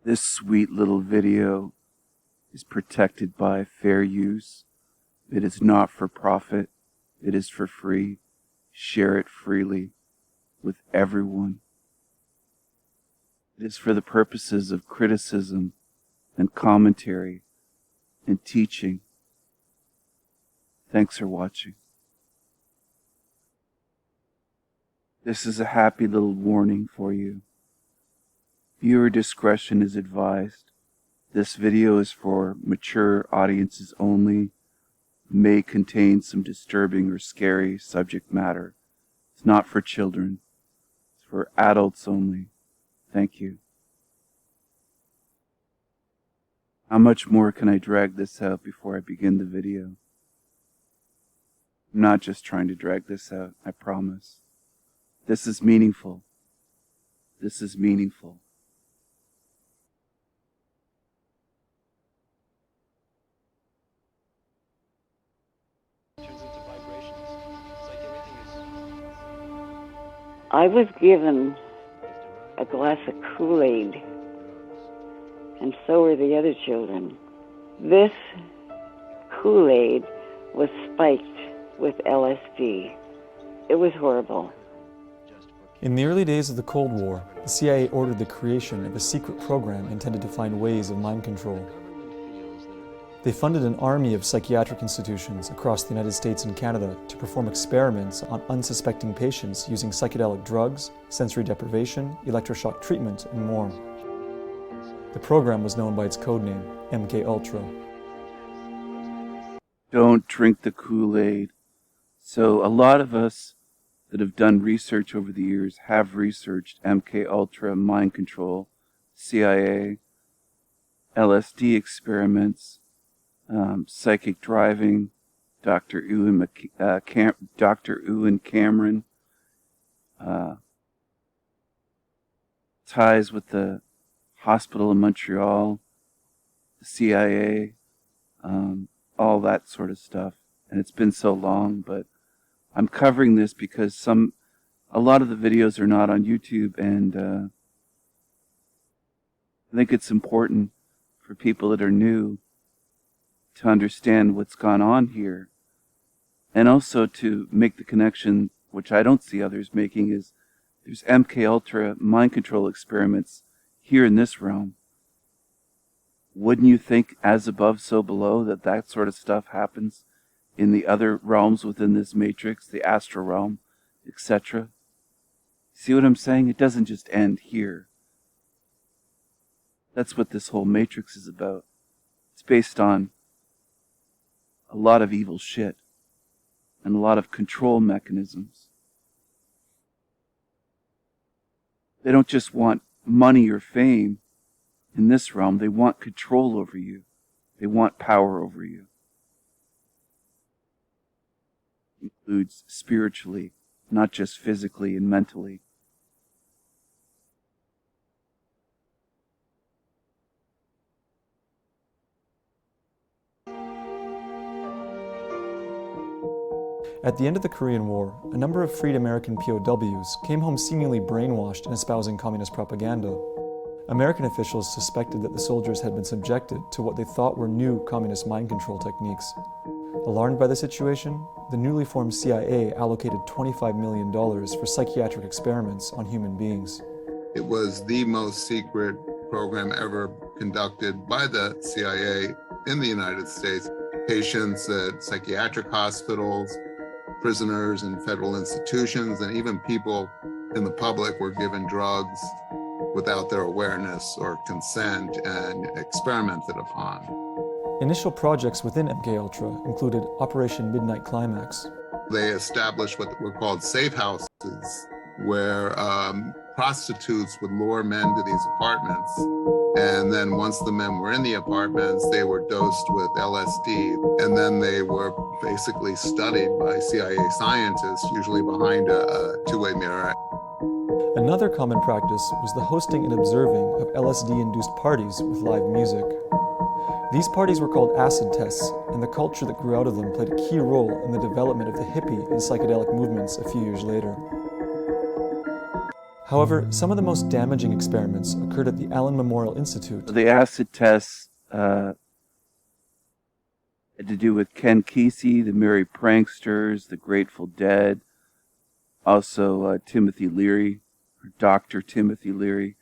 This sweet little video is protected by fair use. It is not for profit. It is for free. Share it freely with everyone. It is for the purposes of criticism and commentary and teaching. Thanks for watching. This is a happy little warning for you. Viewer discretion is advised. This video is for mature audiences only, may contain some disturbing or scary subject matter. It's not for children. It's for adults only. Thank you. How much more can I drag this out before I begin the video? I'm not just trying to drag this out, I promise. This is meaningful. This is meaningful. I was given a glass of Kool-Aid, and so were the other children. This Kool-Aid was spiked with LSD. It was horrible. In the early days of the Cold War, the CIA ordered the creation of a secret program intended to find ways of mind control. They funded an army of psychiatric institutions across the United States and Canada to perform experiments on unsuspecting patients using psychedelic drugs, sensory deprivation, electroshock treatment, and more. The program was known by its codename, MKUltra. Don't drink the Kool-Aid. So a lot of us that have done research over the years have researched MKUltra, mind control, CIA, LSD experiments, psychic driving, Dr. Ewan Cameron, ties with the hospital in Montreal, the CIA, all that sort of stuff. And it's been so long, but I'm covering this because a lot of the videos are not on YouTube, and I think it's important for people that are new to understand what's gone on here, and also to make the connection, which I don't see others making, is there's MKUltra mind control experiments here in this realm. Wouldn't you think, as above, so below, that sort of stuff happens in the other realms within this matrix, the astral realm, etc.? See what I'm saying? It doesn't just end here. That's what this whole matrix is about. It's based on a lot of evil shit and a lot of control mechanisms. They don't just want money or fame in this realm. They want control over you. They want power over you. It includes spiritually, not just physically and mentally. At the end of the Korean War, a number of freed American POWs came home seemingly brainwashed and espousing communist propaganda. American officials suspected that the soldiers had been subjected to what they thought were new communist mind control techniques. Alarmed by the situation, the newly formed CIA allocated $25 million for psychiatric experiments on human beings. It was the most secret program ever conducted by the CIA in the United States. Patients at psychiatric hospitals, prisoners in federal institutions, and even people in the public were given drugs without their awareness or consent and experimented upon. Initial projects within MKUltra included Operation Midnight Climax. They established what were called safe houses, where prostitutes would lure men to these apartments. And then once the men were in the apartments, they were dosed with LSD. And then they were basically studied by CIA scientists, usually behind a two-way mirror. Another common practice was the hosting and observing of LSD-induced parties with live music. These parties were called acid tests, and the culture that grew out of them played a key role in the development of the hippie and psychedelic movements a few years later. However, some of the most damaging experiments occurred at the Allen Memorial Institute. The acid tests had to do with Ken Kesey, the Merry Pranksters, the Grateful Dead, also Timothy Leary, or Dr. Timothy Leary.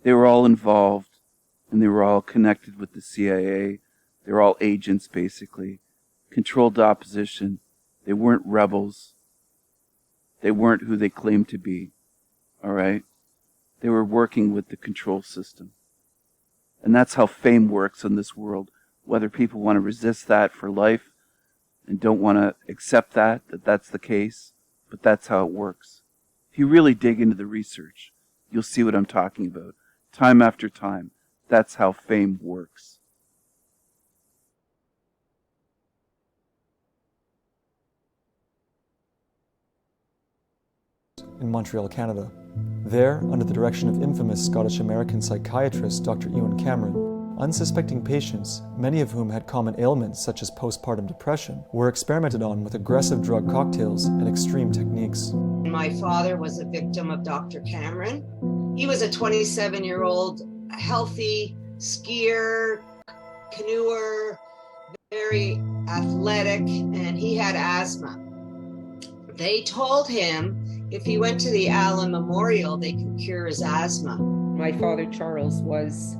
They were all involved, and they were all connected with the CIA. They were all agents, basically. Controlled opposition. They weren't rebels. They weren't who they claimed to be. All right? They were working with the control system. And that's how fame works in this world. Whether people want to resist that for life and don't want to accept that that's the case, but that's how it works. If you really dig into the research, you'll see what I'm talking about. Time after time, that's how fame works. In Montreal, Canada. There, under the direction of infamous Scottish-American psychiatrist Dr. Ewan Cameron, unsuspecting patients, many of whom had common ailments such as postpartum depression, were experimented on with aggressive drug cocktails and extreme techniques. My father was a victim of Dr. Cameron. He was a 27-year-old, healthy skier, canoeer, very athletic, and he had asthma. They told him if he went to the Allen Memorial, they could cure his asthma. My father, Charles, was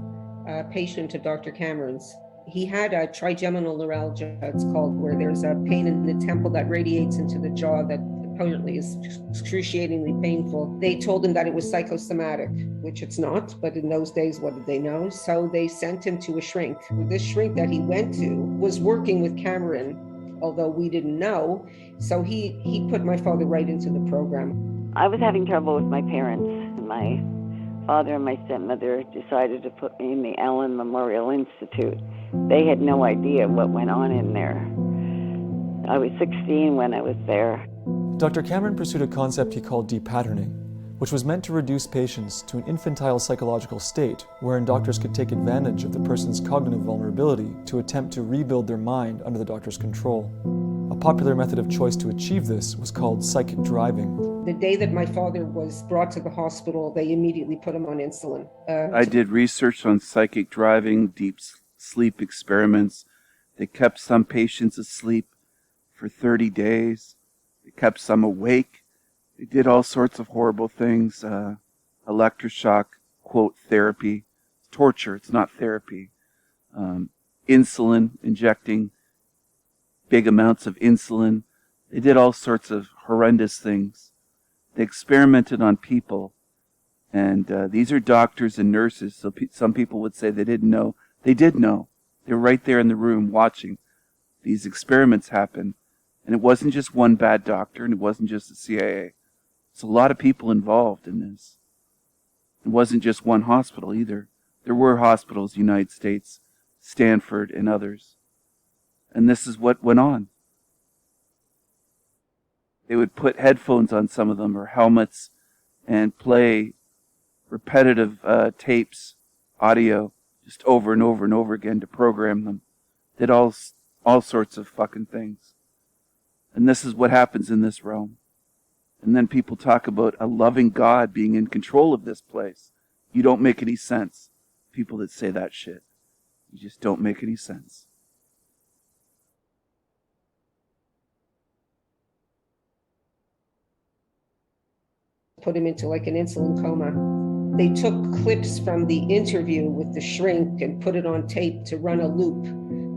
a patient of Dr. Cameron's. He had a trigeminal neuralgia, it's called, where there's a pain in the temple that radiates into the jaw that apparently is excruciatingly painful. They told him that it was psychosomatic, which it's not, but in those days, what did they know? So they sent him to a shrink. This shrink that he went to was working with Cameron, although we didn't know. So he put my father right into the program. I was having trouble with my parents. My father and my stepmother decided to put me in the Allen Memorial Institute. They had no idea what went on in there. I was 16 when I was there. Dr. Cameron pursued a concept he called depatterning, which was meant to reduce patients to an infantile psychological state wherein doctors could take advantage of the person's cognitive vulnerability to attempt to rebuild their mind under the doctor's control. A popular method of choice to achieve this was called psychic driving. The day that my father was brought to the hospital, they immediately put him on insulin. I did research on psychic driving, deep sleep experiments. They kept some patients asleep for 30 days. They kept some awake. They did all sorts of horrible things. Electroshock, quote, therapy. Torture, it's not therapy. Insulin, injecting big amounts of insulin. They did all sorts of horrendous things. They experimented on people. And these are doctors and nurses, so some people would say they didn't know. They did know. They were right there in the room watching these experiments happen. And it wasn't just one bad doctor, and it wasn't just the CIA. It's a lot of people involved in this. It wasn't just one hospital either. There were hospitals, United States, Stanford, and others. And this is what went on. They would put headphones on some of them, or helmets, and play repetitive tapes, audio, just over and over and over again to program them. Did all sorts of fucking things. And this is what happens in this realm. And then people talk about a loving God being in control of this place. You don't make any sense. People that say that shit. You just don't make any sense. Put him into like an insulin coma. They took clips from the interview with the shrink and put it on tape to run a loop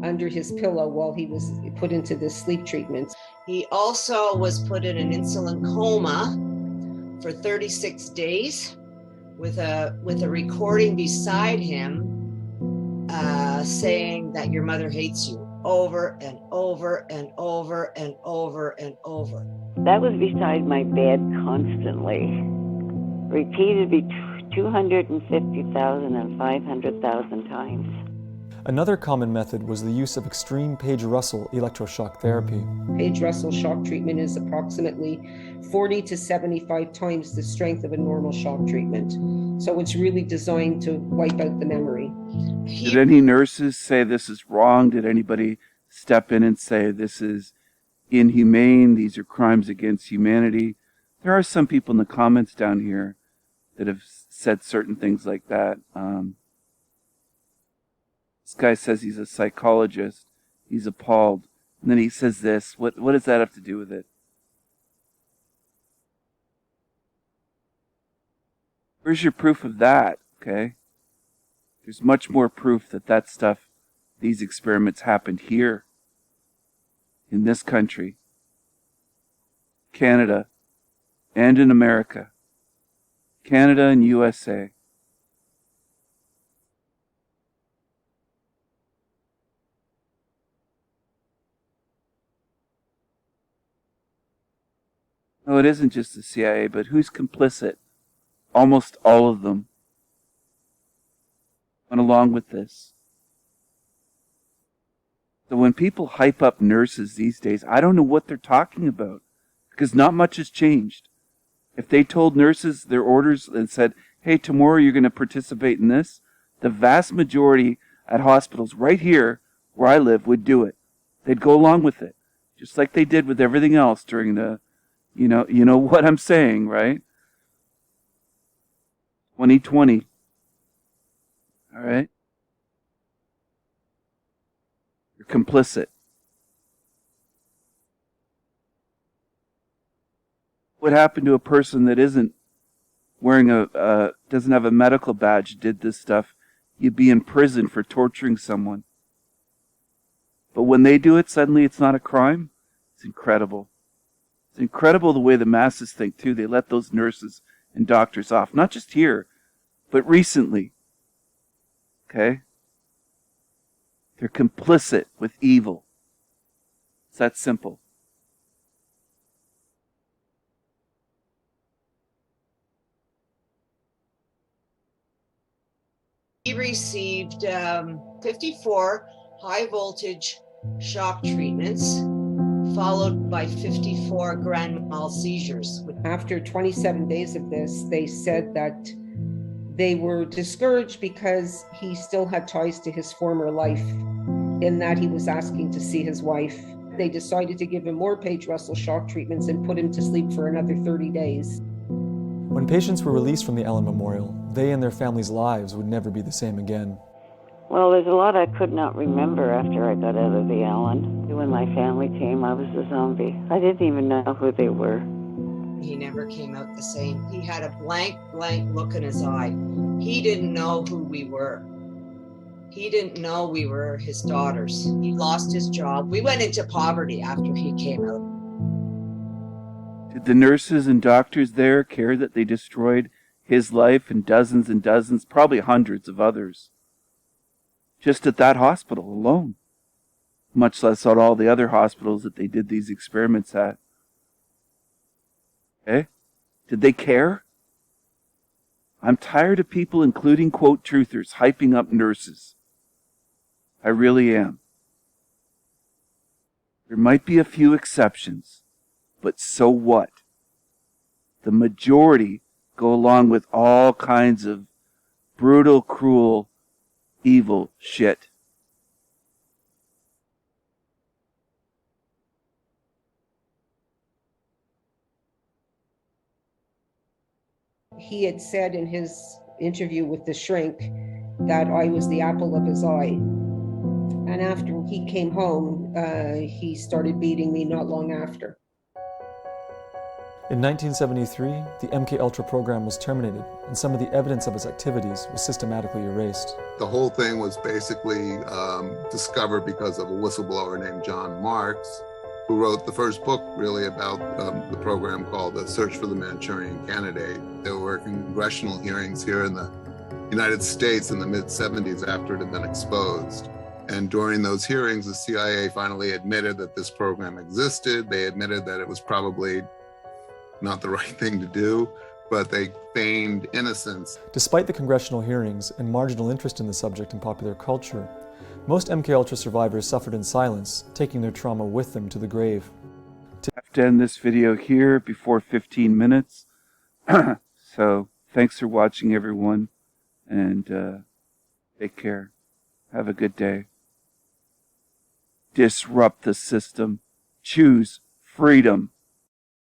under his pillow while he was put into this sleep treatment. He also was put in an insulin coma for 36 days with a recording beside him saying that your mother hates you over and over and over and over and over. That was beside my bed constantly, repeated 250,000 and 500,000 times. Another common method was the use of extreme Page-Russell electroshock therapy. Page-Russell shock treatment is approximately 40 to 75 times the strength of a normal shock treatment. So it's really designed to wipe out the memory. Did any nurses say this is wrong? Did anybody step in and say this is inhumane? These are crimes against humanity? There are some people in the comments down here that have said certain things like that. This guy says he's a psychologist. He's appalled. And then he says this. What does that have to do with it? Where's your proof of that? Okay? There's much more proof that that stuff, these experiments happened here, in this country, Canada, and in America. Canada and USA. No, it isn't just the CIA, but who's complicit? Almost all of them went along with this. So when people hype up nurses these days, I don't know what they're talking about, because not much has changed. If they told nurses their orders and said, hey, tomorrow you're going to participate in this, the vast majority at hospitals right here where I live would do it. They'd go along with it, just like they did with everything else during the, you know what I'm saying, right? 2020. All right? You're complicit. What happened to a person that isn't wearing doesn't have a medical badge, did this stuff? You'd be in prison for torturing someone. But when they do it, suddenly it's not a crime? It's incredible. It's incredible the way the masses think, too. They let those nurses and doctors off. Not just here, but recently. Okay? They're complicit with evil. It's that simple. He received 54 high voltage shock treatments, followed by 54 grand mal seizures. After 27 days of this, they said that they were discouraged because he still had ties to his former life, in that he was asking to see his wife. They decided to give him more Page Russell shock treatments and put him to sleep for another 30 days. When patients were released from the Allen Memorial, they and their families' lives would never be the same again. Well, there's a lot I could not remember after I got out of the Allen. When my family came, I was a zombie. I didn't even know who they were. He never came out the same. He had a blank look in his eye. He didn't know who we were. He didn't know we were his daughters. He lost his job. We went into poverty after he came out. Did the nurses and doctors there care that they destroyed his life and dozens, probably hundreds of others? Just at that hospital alone. Much less at all the other hospitals that they did these experiments at. Okay? Did they care? I'm tired of people, including quote truthers, hyping up nurses. I really am. There might be a few exceptions, but so what? The majority go along with all kinds of brutal, cruel, evil shit. He had said in his interview with the shrink that I was the apple of his eye. And after he came home, he started beating me not long after. In 1973, the MKUltra program was terminated, and some of the evidence of its activities was systematically erased. The whole thing was basically discovered because of a whistleblower named John Marks, who wrote the first book really about the program called The Search for the Manchurian Candidate. There were congressional hearings here in the United States in the mid-70s after it had been exposed. And during those hearings, the CIA finally admitted that this program existed. They admitted that it was probably not the right thing to do, but they feigned innocence. Despite the congressional hearings and marginal interest in the subject in popular culture, most MKUltra survivors suffered in silence, taking their trauma with them to the grave. I have to end this video here before 15 minutes. So thanks for watching, everyone, and take care. Have a good day. Disrupt the system. Choose freedom.